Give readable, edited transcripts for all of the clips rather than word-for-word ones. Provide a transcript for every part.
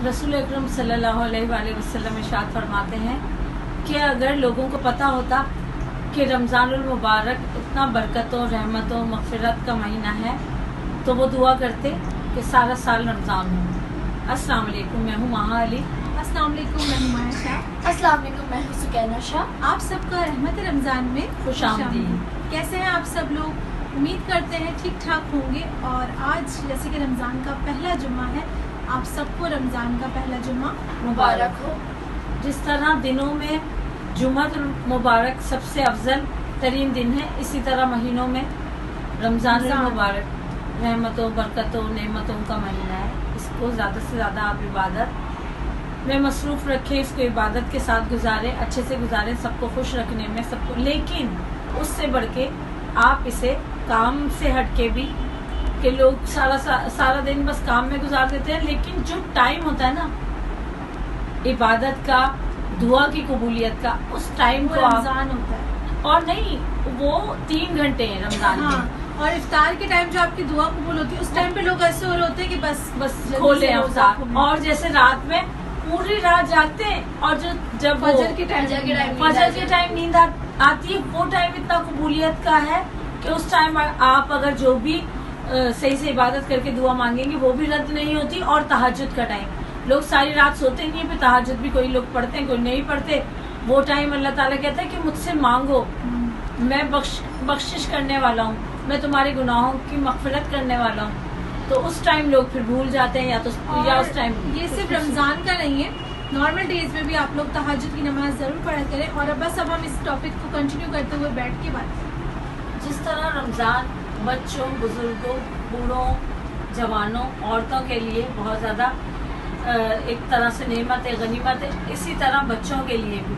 रसूल अकरम सल्लल्लाहु अलैहि वसल्लम इरशाद फरमाते हैं कि अगर लोगों को पता होता कि रमज़ानुल मुबारक इतना बरकतों, रहमतों, मग़फ़िरत का महीना है तो वो दुआ करते कि सारा साल रमज़ान हो। अस्सलाम वालेकुम, मैं हूँ महा अली। अस्सलाम वालेकुम, मैं हूँ माया शाह। अस्सलाम वालेकुम, मैं हूँ सुकैना शाह। आप सबका रहमत रमज़ान में खुशामदीद। कैसे हैं आप सब लोग? उम्मीद करते हैं ठीक ठाक होंगे। और आज जैसे कि रमज़ान का पहला जुम्मा है, आप सबको रमज़ान का पहला जुम्मा मुबारक हो। जिस तरह दिनों में जुम्मतुल मुबारक सबसे अफजल तरीन दिन है, इसी तरह महीनों में रमज़ानुल मुबारक रहमतों, बरकतों, नेमतों का महीना है। इसको ज़्यादा से ज़्यादा आप इबादत में मसरूफ़ रखें, इसको इबादत के साथ गुजारें, अच्छे से गुजारें, सबको खुश रखने में सबको। लेकिन उससे बढ़ के आप इसे काम से हट के भी, कि लोग सारा दिन बस काम में गुजार देते हैं, लेकिन जो टाइम होता है ना इबादत का, दुआ की कबूलियत का, उस टाइम वो को आप, रमज़ान होता है। और नहीं, वो 3 घंटे हैं रमजान हाँ, में। और इफ्तार के टाइम जो आपकी दुआ कबूल होती है, उस टाइम पे लोग ऐसे हो रहे होते हैं कि बस खोले जल्दी से रोज़ा अफ्तार। खोलें। और जैसे रात में पूरी रात जागते हैं, और जब वो फजर के टाइम फजर के टाइम नींद आती है, वो टाइम इतना कबूलियत का है कि उस टाइम आप अगर जो भी सही से इबादत करके दुआ मांगेंगे वो भी रद्द नहीं होती। और तहज्जुद का टाइम, लोग सारी रात सोते नहीं है, फिर तहज्जुद भी कोई लोग पढ़ते हैं, कोई नहीं पढ़ते। वो टाइम अल्लाह ताला कहता है कि मुझसे मांगो, मैं बख्शिश करने वाला हूँ, मैं तुम्हारे गुनाहों की मग़फ़िरत करने वाला हूँ। तो उस टाइम लोग फिर भूल जाते हैं, या उस टाइम। ये सिर्फ रमज़ान का नहीं है, नॉर्मल डेज में भी आप लोग तहज्जुद की नमाज ज़रूर पढ़ा करें। और अब हम इस टॉपिक को कंटिन्यू करते हुए बैठ के बात करें। जिस तरह रमज़ान बच्चों, बुजुर्गों, बूढ़ों, जवानों, औरतों के लिए बहुत ज़्यादा एक तरह से नेमत है, गनीमत है, इसी तरह बच्चों के लिए भी।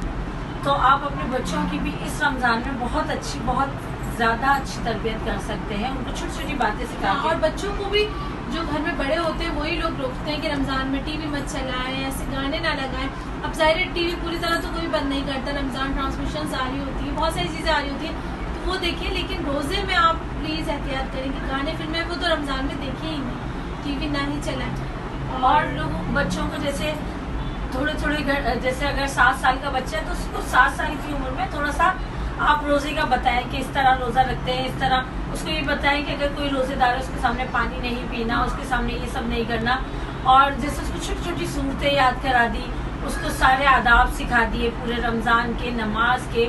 तो आप अपने बच्चों की भी इस रमज़ान में बहुत ज़्यादा अच्छी तरबियत कर सकते हैं, उनको छोटी छोटी बातें सिखा के। और बच्चों को भी, जो घर में बड़े होते हैं वही लोग रोकते हैं कि रमज़ान में टीवी मत चलाएं, ऐसे गाने ना लगाएं। अब ज़ाहिर है टीवी पूरी तरह तो कोई बंद नहीं करता, रमज़ान ट्रांसमिशन आ रही होती है, बहुत सारी चीज़ें आ रही होती हैं, तो वो देखिए। लेकिन रोज़े में आप प्लीज़ एहतियात करें कि गाने फिल्में वो तो रमज़ान में देखें ही नहीं, टीवी ना ही चलाएं। और लोग बच्चों को जैसे थोड़े जैसे अगर 7 साल का बच्चा है तो उसको 7 साल की उम्र में थोड़ा सा आप रोजे का बताएं कि इस तरह रोजा रखते हैं, इस तरह उसको ये बताएं कि अगर कोई रोजेदार है उसके सामने पानी नहीं पीना, उसके सामने ये सब नहीं करना। और जैसे उसको छोटी छोटी सूरतें याद करा दी, उसको सारे आदाब सिखा दिए पूरे रमजान के, नमाज के,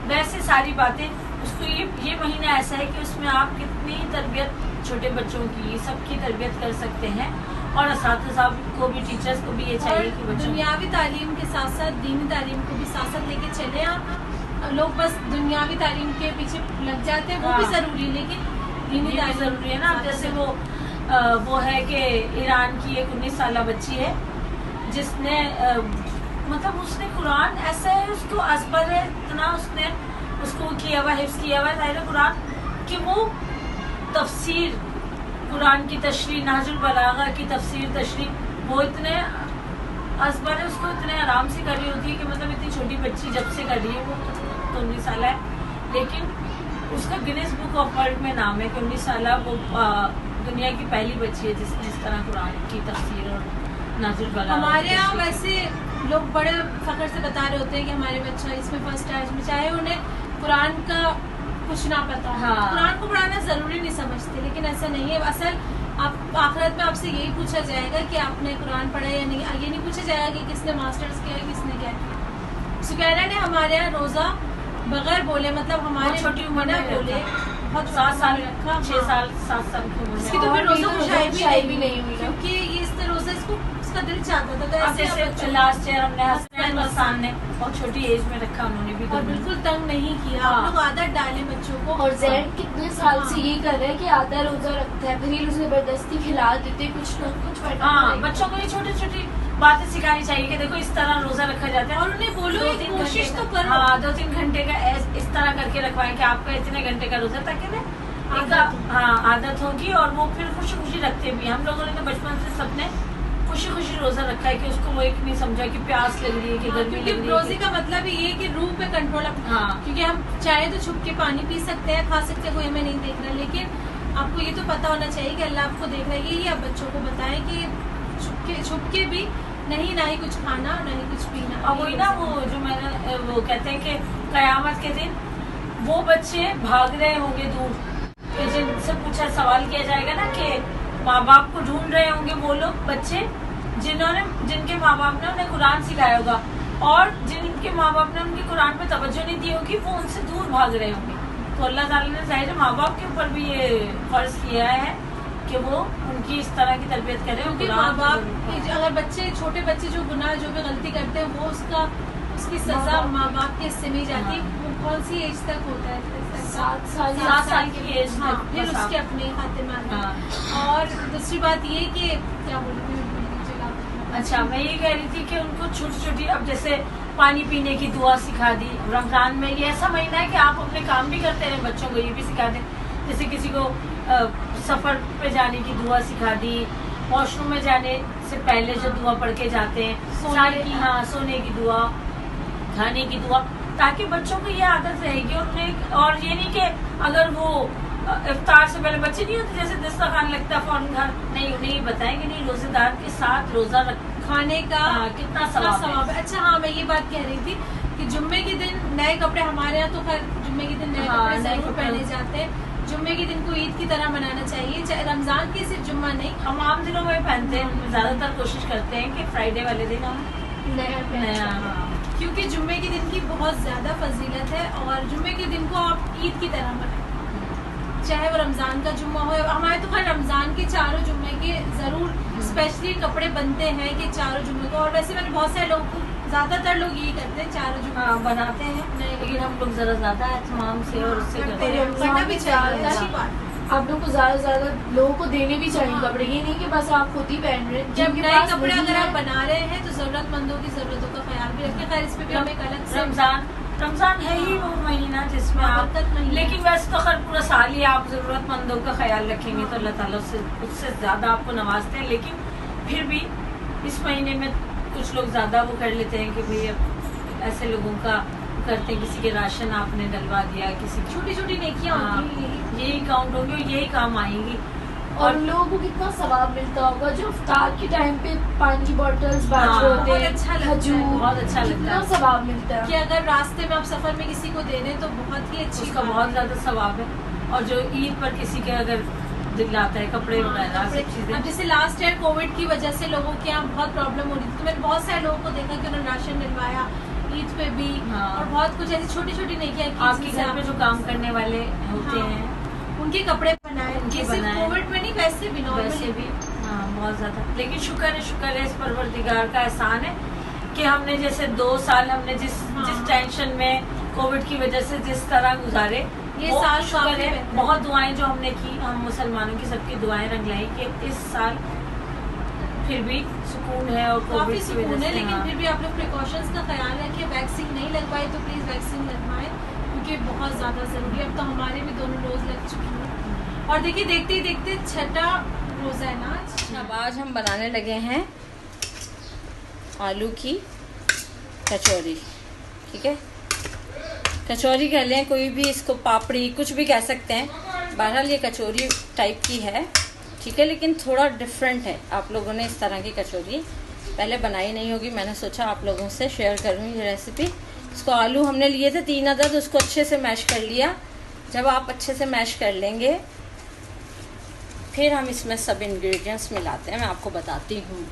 वैसे सारी बातें उसको। ये महीना ऐसा है कि उसमें आप कितनी तरबियत छोटे बच्चों की, सबकी तरबियत कर सकते हैं। और असातिज़ा को भी, टीचर्स को भी ये चाहिए कि बच्चों दुनियावी तालीम के साथ साथ दीनी तालीम को भी साथ साथ लेके चले। आप लोग बस दुनियावी तालीम के पीछे लग जाते हैं, वो भी जरूरी है, लेकिन दीनी तालीम जरूरी है ना। जैसे वो है कि ईरान की एक 19 साल बच्ची है जिसने मतलब उसने कुरान ऐसा है, उसको असबर है इतना, उसने उसको किया हुआ, हिफ्ज़ किया हुआ है कुरान, कि वो तफसीर कुरान की तशरीह, नहजुल बलागा की तशरीह वो इतने असबर है, उसको इतने आराम से कर रही होती है कि मतलब इतनी छोटी बच्ची जब से कर रही है, वो तो 19 साल है, लेकिन उसका गिनीज बुक ऑफ वर्ल्ड में नाम है कि 19 साल वो दुनिया की पहली बच्ची है जिसने इस तरह कुरान की तफसीर और नहजुल बलागा। हमारे यहाँ वैसे लोग बड़े फख्र से बता रहे होते हैं कि हमारे बच्चा इसमें फर्स्ट है, इसमें, चाहे उन्हें कुरान का कुछ ना पता हो। हाँ। कुरान को पढ़ाना जरूरी नहीं समझते, लेकिन ऐसा नहीं है। असल आप आखिरत में आपसे यही पूछा जाएगा कि आपने कुरान पढ़ा या नहीं, ये नहीं पूछा जाएगा कि किसने मास्टर्स किया, किसने क्या किया। सुकैना ने हमारे यहाँ रोजा बगैर बोले, मतलब हमारे छोटी उम्र में बोले, बहुत 7 साल, रखा, 6 साल, 7 साल की उम्र इसकी में। तो फिर रोजा को शायद भी नहीं हुई, क्योंकि ये इस तरह रोजा इसका दिल चाहता था। तो अब ऐसे जैसे लास्ट ईयर हमने हसनैन वसान ने बहुत छोटी एज में रखा, उन्होंने भी और बिल्कुल तंग नहीं किया। हाँ। आप लोग आदत डालें बच्चों को। और जैड कितने साल से ये कर रहे हैं कि आधा रोजा रखता है, फिर ये लोग जबरदस्ती खिला देते कुछ ना कुछ। हाँ, बच्चों को ये छोटी छोटी बातें सिखानी चाहिए कि देखो इस तरह रोजा रखा जाता है, और उन्हें बोलो 2-3 कोशिश घंटे तो का। करो। हाँ, 2-3 घंटे का इस तरह करके रखवाएं कि आपका इतने घंटे का रोजा, ताकि ना आदत होगी और वो फिर खुशी खुशी रखते भी। हम लोगों ने तो बचपन से सबने खुशी खुशी रोजा रखा है कि उसको वो एक नहीं समझा कि प्यास लग रही है, कि गर्मी लग रही है। रोजे का मतलब ये है कि रूह पे कंट्रोल। हाँ। क्योंकि हम चाहे तो छुप के पानी पी सकते हैं, खा सकते हैं, कोई हमें नहीं देख रहा, लेकिन आपको ये तो पता होना चाहिए कि अल्लाह आपको देख रहा है। यही आप बच्चों को बताएं कि छुप के भी नहीं, ना ही कुछ खाना ना ही कुछ पीना। और वही ना वो जो मैंने वो कहते हैं कि कयामत के दिन वो बच्चे भाग रहे होंगे दूर, कि जिनसे पूछा सवाल किया जाएगा ना कि माँ बाप को ढूंढ रहे होंगे वो लोग बच्चे जिनके माँ बाप ने उन्हें कुरान सिखाया होगा, और जिनके माँ बाप ने उनके कुरान पे तवज्जो नहीं दी होगी वो उनसे दूर भाग रहे होंगे। तो अल्लाह ताला ने जाहिर है माँ बाप के ऊपर भी ये फर्ज किया है कि वो उनकी इस तरह की तरबियत करें। क्योंकि माँ बाप अगर बच्चे छोटे बच्चे जो गुनाह जो भी गलती करते हैं वो उसकी सजा माँ बाप के हिस्से में ही जाती है। वो कौन सी एज तक होता है? 7 साल की एज हाँ, तक फिर उसके अपने खाते में। और दूसरी बात ये कि क्या बोलूँ, अच्छा मैं ये कह रही थी कि उनको छोटी छोटी, अब जैसे पानी पीने की दुआ सिखा दी। रमजान में ये ऐसा महीना है कि आप अपने काम भी करते रहे, बच्चों को ये भी सिखा दें। जैसे किसी को सफर पे जाने की दुआ सिखा दी, वॉशरूम में जाने से पहले जो दुआ पढ़ के जाते हैं, सोने की दुआ, खाने की दुआ, ताकि बच्चों को ये आदत रहेगी। और ये नहीं कि अगर वो इफ्तार से पहले बच्चे नहीं होते जैसे दस्तरखान लगता फौरन घर, नहीं उन्हें बताएंगे नहीं रोजेदार के साथ रोजा खाने का कितना सवाब है। अच्छा हाँ, मैं ये बात कह रही थी कि जुम्मे के दिन नए कपड़े, हमारे यहाँ तो खैर जुम्मे के दिन नए कपड़े जरूर पहने जाते हैं। जुम्मे के दिन को ईद की तरह मनाना चाहिए, चाहे रमजान की सिर्फ जुम्मा नहीं, हम आम दिनों में पहनते हैं। ज्यादातर कोशिश करते हैं कि फ्राइडे वाले दिन हम नया क्योंकि जुम्मे के दिन की बहुत ज्यादा फजीलत है और जुम्मे के दिन को आप ईद की तरह मनाएं, चाहे वो रमजान का जुम्मा हो। हमारे तो खैर रमजान के चारों जुम्मे के जरूर स्पेशली कपड़े बनते हैं कि चारों जुम्मे को। और वैसे मैंने बहुत सारे लोग को, ज्यादातर लोग यही करते हैं, चारों जुम्मे बनाते हैं, लेकिन हम लोग जरा ज्यादा एहतमाम से और उससे करना भी चाहिए। आप लोग को ज्यादा लोगों को देने भी चाहिए कपड़े, ये नहीं कि बस आप खुद ही पहन रहे हैं। जब नए कपड़े अगर आप बना रहे हैं तो जरूरतमंदों की जरूरतों का ख्याल भी रखें। खैर इस पे भी हम एक अलग से रमजान है ही वो महीना जिसमें आप, लेकिन वैसे तो खैर पूरा साल ही आप जरूरतमंदों का ख्याल रखेंगे तो अल्लाह ताला उससे ज्यादा आपको नवाजते हैं। लेकिन फिर भी इस महीने में कुछ लोग ज्यादा वो कर लेते हैं कि भाई ऐसे लोगों का करते हैं, किसी के राशन आपने डलवा दिया, किसी छोटी छोटी नेकियां होंगी, यही काउंट होंगी और यही काम आएंगी। और लोगों को कितना सवाब मिलता होगा जो इफ्तार के टाइम पे पानी की बोतल्स बांट रहे होते हैं, अच्छा लगता है, बहुत अच्छा लगता है, सवाब मिलता है कि अगर रास्ते में आप सफर में किसी को दे दें तो बहुत ही अच्छी, उसका बहुत ज्यादा सवाब है। और जो ईद पर किसी के अगर दिलाता है कपड़े वगैरह सब चीजें। अब जैसे लास्ट ईयर कोविड की वजह से लोगों के यहाँ बहुत प्रॉब्लम हो रही थी, तो मैंने बहुत सारे लोगों को देखा कि उन्होंने राशन डलवाया ईद पे भी। और बहुत कुछ ऐसी छोटी छोटी नेकियां आपके घर पे जो काम करने वाले होते हैं उनके कपड़े बनाए, कोविड में नहीं वैसे भी वैसे भी बहुत ज्यादा। लेकिन शुक्र है इस परवरदिगार का एहसान है कि हमने जैसे 2 साल हमने जिस टेंशन में कोविड की वजह से जिस तरह गुजारे, ये साल शुक्र है बहुत दुआएं जो हमने की, हम मुसलमानों की सबकी दुआएं रंग लाई कि इस साल फिर भी सुकून है और काफी सुकून है। लेकिन फिर भी आप लोग प्रिकॉशंस का ख्याल रखें। वैक्सीन नहीं लगवाई तो प्लीज वैक्सीन लगवाएं क्योंकि बहुत ज्यादा जरूरी है। अब तो हमारे भी दोनों डोज लग चुकी है। और देखिए देखते ही देखते 6ठा रोजा है ना। अब आज हम बनाने लगे हैं आलू की कचौरी। ठीक है, कचौरी कह लें, कोई भी इसको पापड़ी कुछ भी कह सकते हैं। बहरहाल ये कचौरी टाइप की है, ठीक है, लेकिन थोड़ा डिफरेंट है। आप लोगों ने इस तरह की कचौरी पहले बनाई नहीं होगी, मैंने सोचा आप लोगों से शेयर करूँ ये रेसिपी। इसको आलू हमने लिए थे 3 अदद, उसको अच्छे से मैश कर लिया। जब आप अच्छे से मैश कर लेंगे फिर हम इसमें सब इंग्रेडिएंट्स मिलाते हैं, मैं आपको बताती हूँ।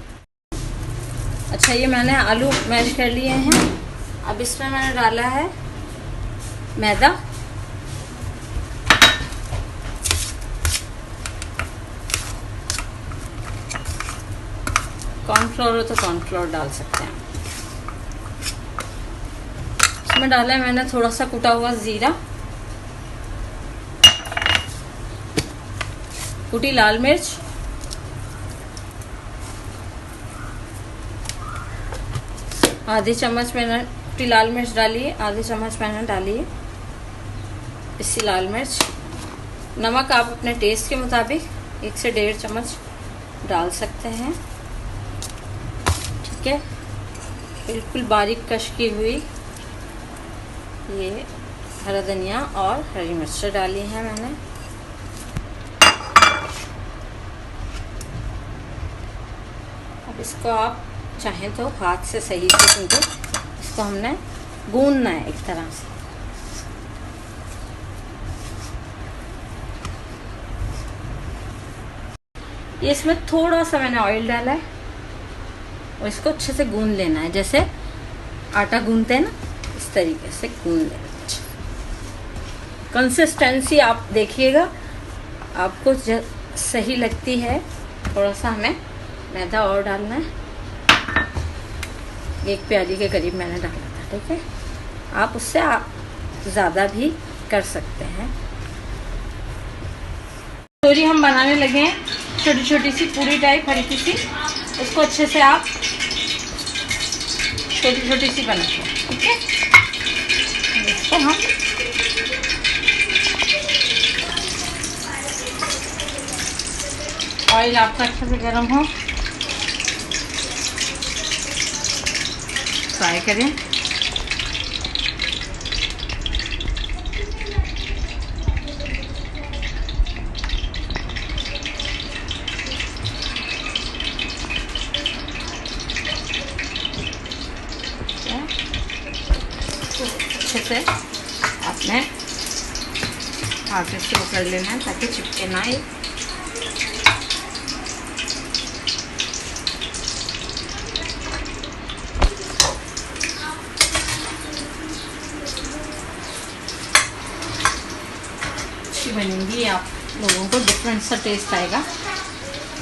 अच्छा, ये मैंने आलू मैश कर लिए हैं। अब इसमें मैंने डाला है मैदा, कॉर्नफ्लोर हो तो कॉर्नफ्लोर डाल सकते हैं। इसमें डाला है मैंने थोड़ा सा कुटा हुआ जीरा, कुटी लाल मिर्च, आधी चम्मच मैंने कुटी लाल मिर्च डाली है, आधी चम्मच मैंने डाली है पिसी लाल मिर्च। नमक आप अपने टेस्ट के मुताबिक 1 से 1.5 चम्मच डाल सकते हैं। ठीक है, बिल्कुल बारीक कश की हुई ये हरा धनिया और हरी मिर्च डाली है मैंने। अब इसको आप चाहे तो हाथ से सही से, क्योंकि इसको हमने गूंदना है एक तरह से। ये इसमें थोड़ा सा मैंने ऑयल डाला है और इसको अच्छे से गूंद लेना है, जैसे आटा गूंदते हैं ना, इस तरीके से गूंद लेना है। कंसिस्टेंसी आप देखिएगा, आपको सही लगती है, थोड़ा सा हमें मैदा और डालना है। 1 प्याली के करीब मैंने डाला था, ठीक है। आप उससे ज़्यादा भी कर सकते हैं। कचौरी हम बनाने लगे हैं, छोटी छोटी सी पूरी टाइप, हल्की सी। इसको अच्छे से आप छोटी छोटी सी बनाते हैं, ठीक है। इसको हम ऑयल आपका अच्छे से गर्म हो, फ्राई करें। अच्छे से आपने हाथ से वो कर लेना है ताकि चिपके ना ये। अच्छी बनेंगी, आप लोगों को डिफरेंट सा टेस्ट आएगा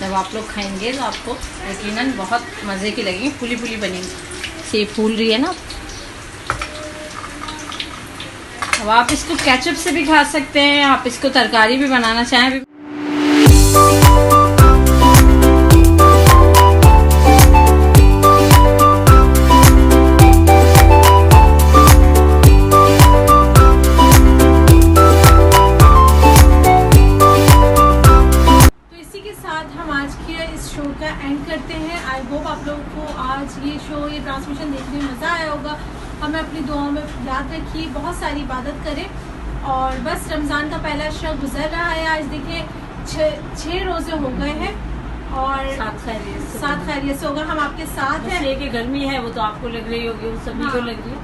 जब आप लोग खाएंगे, तो आपको यकीनन बहुत मज़े की लगेगी। फूली फूली बनेंगी, से फूल रही है ना। अब आप इसको केचप से भी खा सकते हैं, आप इसको तरकारी भी बनाना चाहें। शो का एंड करते हैं। आई होप आप लोगों को आज ये ट्रांसमिशन देखने में मज़ा आया होगा। हमें अपनी दुआओं में याद रखिए, बहुत सारी इबादत करें। और बस रमज़ान का पहला शब गुजर रहा है। आज देखिए 6 रोज़े हो गए हैं और 7 खैरियत से होगा। हम आपके साथ हैं। ये कि गर्मी है वो तो आपको लग रही होगी, वो सभी को लग रही है।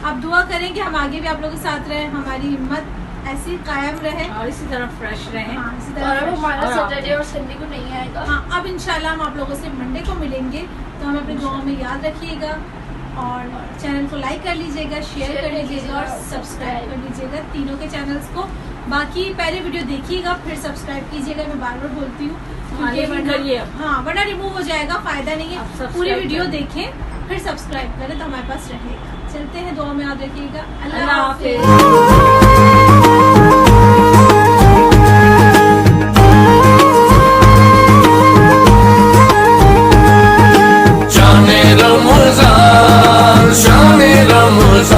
आप दुआ करें कि हम आगे भी आप लोगों के साथ रहें, हमारी हिम्मत ऐसी कायम रहे और इसी तरह फ्रेश रहे। इसी तरह। और अब हमारा सैटरडे और संडे को नहीं आएगा। हाँ, अब इंशाल्लाह हम आप लोगों से मंडे को मिलेंगे। तो हमें अपनी दुआओं में याद रखिएगा और चैनल को लाइक कर लीजिएगा, शेयर कर लीजिएगा और सब्सक्राइब कर लीजिएगा, तीनों के चैनल्स को। बाकी पहले वीडियो देखिएगा फिर सब्सक्राइब कीजिएगा। मैं बार बार बोलती हूँ वरना रिमूव हो जाएगा, फायदा नहीं है। पूरी वीडियो देखें फिर सब्सक्राइब करें तो हमारे पास रहेगा। चलते हैं, दुआ में याद रखिएगा। अल्लाह हाफिज़। शान-ए-रमज़ान, शान-ए-रमज़ान।